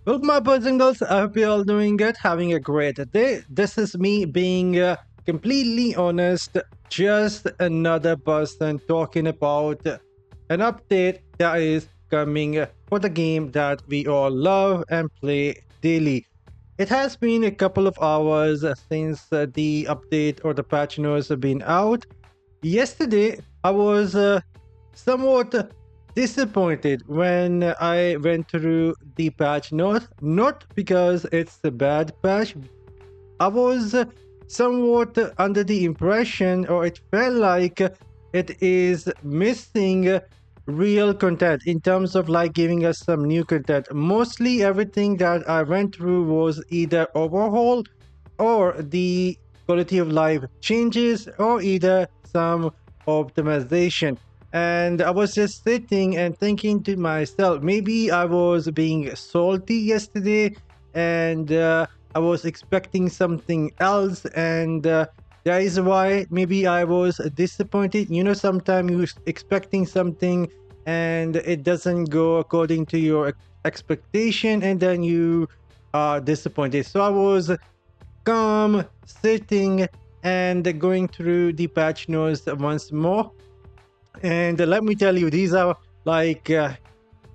Welcome, my boys and girls. I hope you're all doing good, having a great day. This is me being completely honest, just another person talking about an update that is coming for the game that we all love and play daily. It has been a couple of hours since the update or the patch notes have been out. Yesterday, I was somewhat disappointed when I went through the patch notes, not because it's a bad patch. I was somewhat under the impression, or it felt like it is missing real content in terms of like giving us some new content. Mostly everything that I went through was either overhaul or the quality of life changes or either some optimization. And I was just sitting and thinking to myself, maybe I was being salty yesterday and I was expecting something else, and that is why maybe I was disappointed. You know, sometimes you're expecting something and it doesn't go according to your expectation, and then you are disappointed. So I was calm, sitting, and going through the patch notes once more. And let me tell you, these are like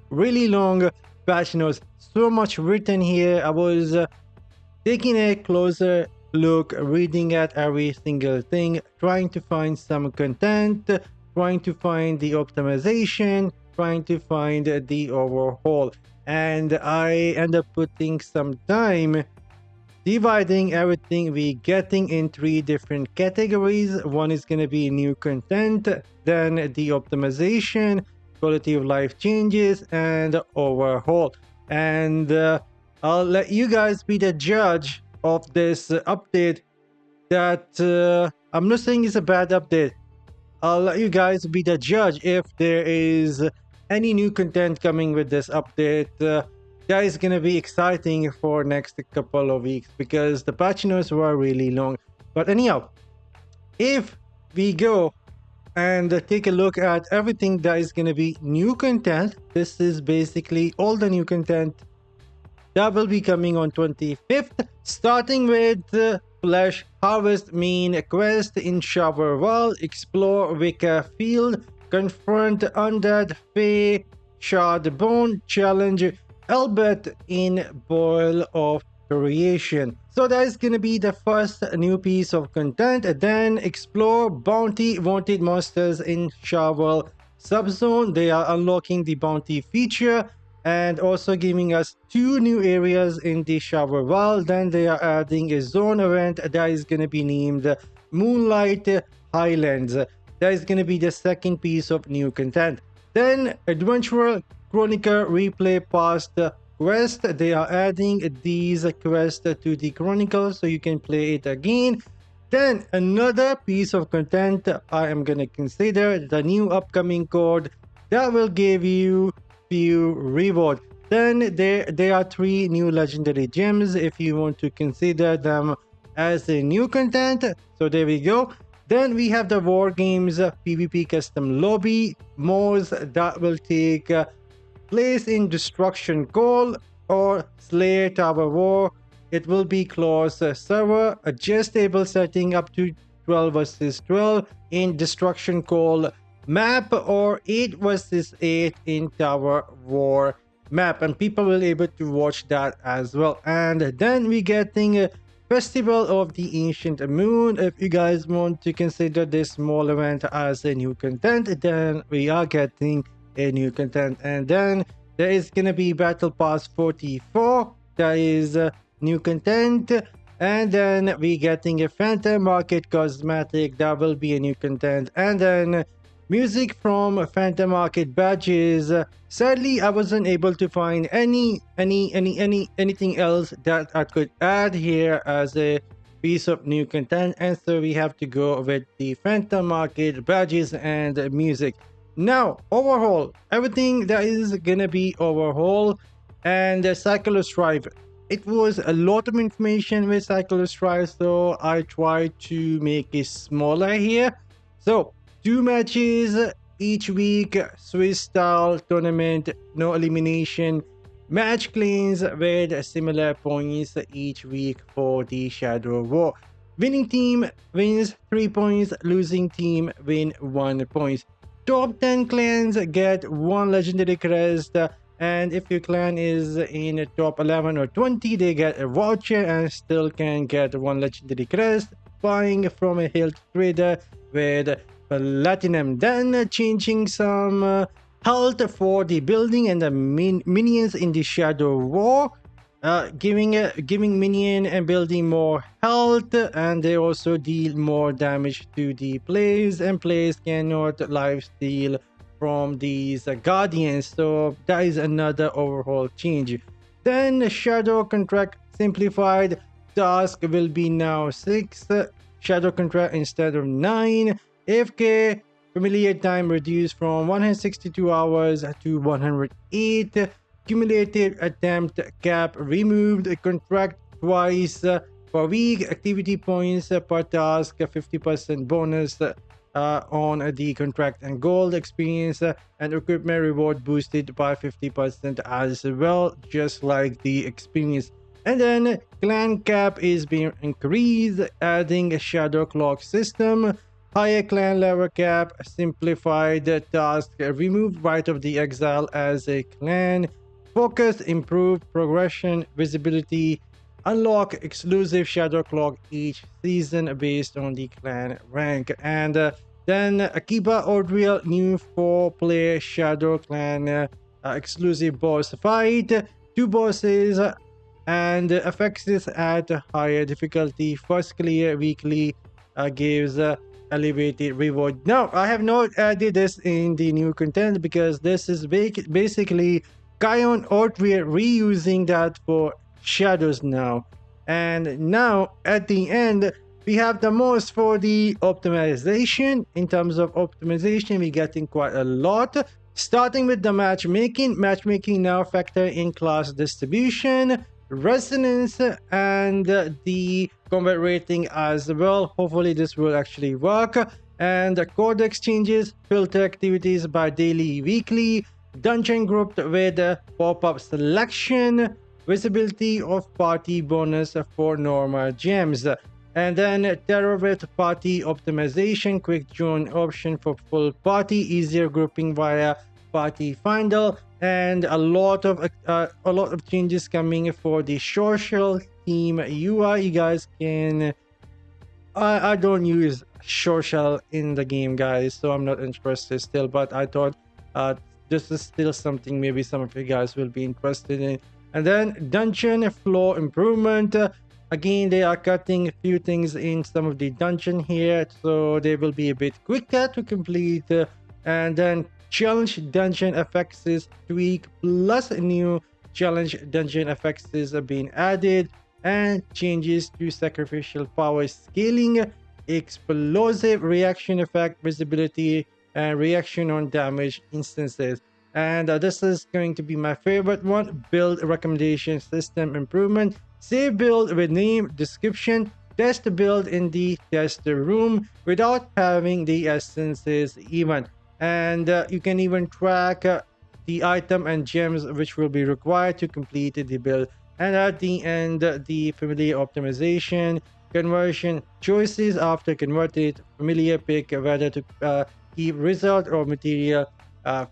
really long patch notes. So much written here. I was taking a closer look, reading at every single thing, trying to find some content, trying to find the optimization, trying to find the overhaul. And I end up putting some time dividing everything we getting in three different categories. One is going to be new content, then the optimization, quality of life changes, and overhaul. And I'll let you guys be the judge of this update. That I'm not saying it's a bad update. I'll let you guys be the judge if there is any new content coming with this update. That is going to be exciting for next couple of weeks because the patch notes were really long. But anyhow, if we go and take a look at everything that is going to be new content, this is basically all the new content that will be coming on 25th, starting with Flesh Harvest main quest in Showerwall, explore Wicca Field, confront Undead Fae, Shard Bone, challenge Elbet in Boil of Creation. So that is going to be the first new piece of content. Then explore Bounty Wanted Monsters in Showerwall Subzone. They are unlocking the Bounty feature and also giving us two new areas in the shower wall. Then they are adding a zone event that is going to be named Moonlight Highlands. That is going to be the second piece of new content. Then Adventurer Chronicle Replay Past quest. They are adding these quests to the Chronicle so you can play it again. Then another piece of content I am going to consider the new upcoming code that will give you few reward. Then there are three new legendary gems if you want to consider them as a new content. So there we go. Then we have the War Games PvP custom lobby modes that will take place in Destruction Call or Slayer Tower War. It will be closed server, adjustable setting up to 12 versus 12 in Destruction Call map or 8 versus 8 in Tower War map, and people will able to watch that as well. And then we getting a Festival of the Ancient Moon. If you guys want to consider this small event as a new content, then we are getting a new content. And then there is gonna be Battle Pass 44, that is new content. And then we getting a Phantom Market cosmetic, that will be a new content. And then music from Phantom Market badges. Sadly, I wasn't able to find anything else that I could add here as a piece of new content, and so we have to go with the Phantom Market badges and music. Now, overhaul, everything that is gonna be overhaul, and Cycle of Strife. It was a lot of information with Cycle of Strife, so I tried to make it smaller here. So 2 matches each week, Swiss style tournament, no elimination, match cleans with similar points each week for the Shadow War. Winning team wins 3 points, losing team win 1 point. Top 10 clans get 1 legendary crest, and if your clan is in top 11 or 20, they get a voucher and still can get 1 legendary crest, buying from a hill trader with platinum. Then changing some health for the building and the minions in the Shadow War, giving minion and building more health, and they also deal more damage to the players, and players cannot life steal from these guardians. So that is another overhaul change. Then Shadow Contract simplified. Task will be now 6 Shadow Contract instead of 9. AFK familiar time reduced from 162 hours to 108. Cumulative attempt cap removed. Contract twice per week. Activity points per task. 50% bonus on the contract, and gold experience and equipment reward boosted by 50% as well, just like the experience. And then clan cap is being increased, adding a shadow clock system. Higher clan level cap, simplified task, remove right of the exile as a clan, focus, improved progression, visibility, unlock exclusive shadow clock each season based on the clan rank. And then Akiba Odriel, new 4-player shadow clan exclusive boss fight, 2 bosses, and effects is at higher difficulty. First clear weekly gives elevated reward. Now, I have not added this in the new content because this is basically Kion Odriel reusing that for shadows now. And now at the end, we have the most for the optimization. In terms of optimization, we're getting quite a lot. Starting with the matchmaking. Matchmaking now factor in class distribution, resonance, and the combat rating as well. Hopefully this will actually work. And codex changes, filter activities by daily, weekly, dungeon grouped with pop-up selection, visibility of party bonus for normal gems, and then Terabyte party optimization, quick join option for full party, easier grouping via party finder, and a lot of changes coming for the social team UI. You guys can I don't use social in the game, guys, so I'm not interested still, but I thought this is still something maybe some of you guys will be interested in. And then dungeon flow improvement. Again, they are cutting a few things in some of the dungeon here, so they will be a bit quicker to complete. And then challenge dungeon effects is tweak, plus new challenge dungeon effects is being added, and changes to sacrificial power scaling, explosive reaction effect, visibility, and reaction on damage instances. And this is going to be my favorite one, build recommendation system improvement. Save build with name, description, test build in the test room without having the essences even. And you can even track the item and gems which will be required to complete the build. And at the end, the familiar optimization, conversion choices after converted, familiar pick whether to keep result or material.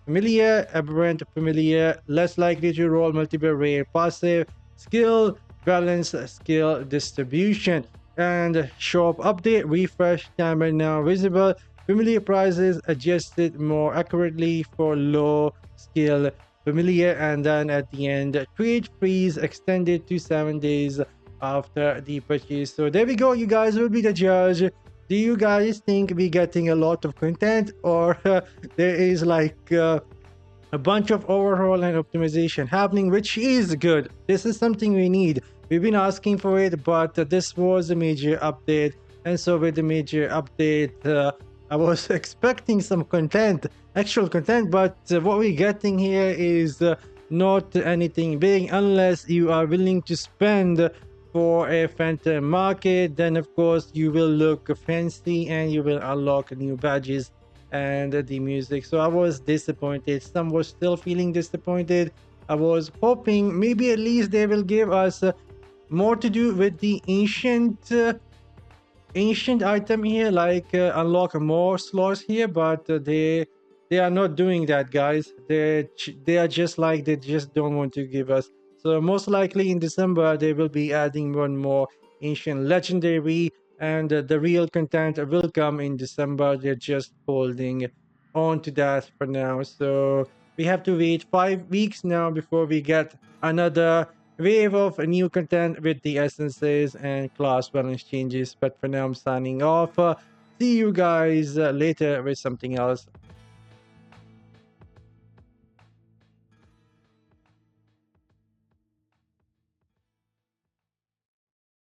Familiar, aberrant, familiar, less likely to roll multiple rare passive, skill, balance, skill distribution. And shop update, refresh timer now visible, familiar prices adjusted more accurately for low skill familiar. And then at the end, trade freeze extended to 7 days after the purchase. So there we go, you guys will be the judge. Do you guys think we're getting a lot of content, or there is like a bunch of overhaul and optimization happening, which is good? This is something we need. We've been asking for it, but this was a major update. And so with the major update, I was expecting some content, actual content, but what we're getting here is not anything big unless you are willing to spend for a phantom market. Then of course you will look fancy and you will unlock new badges and the music. So I was disappointed. Some was still feeling disappointed, I was hoping maybe at least they will give us more to do with the ancient item here, like unlock more slots here, but they are not doing that, guys. They are just like they just don't want to give us. So most likely in December they will be adding one more ancient legendary, and the real content will come in December. They're just holding on to that for now. So we have to wait 5 weeks now before we get another wave of new content with the essences and class balance changes. But for now, I'm signing off. See you guys later with something else.